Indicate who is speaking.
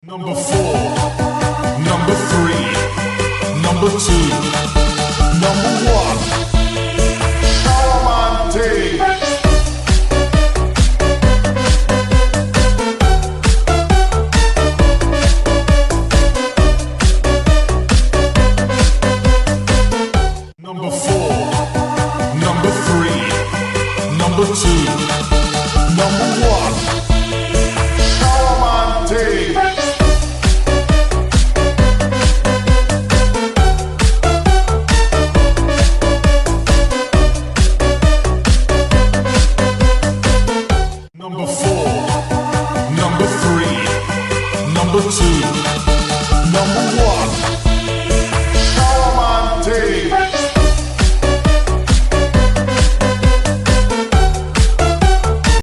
Speaker 1: Number 4, number 3, number 2, number 1. Come on, take. Number 4, number 3, number 2, number 1. Come on, take. Number 4, number 3, number 2.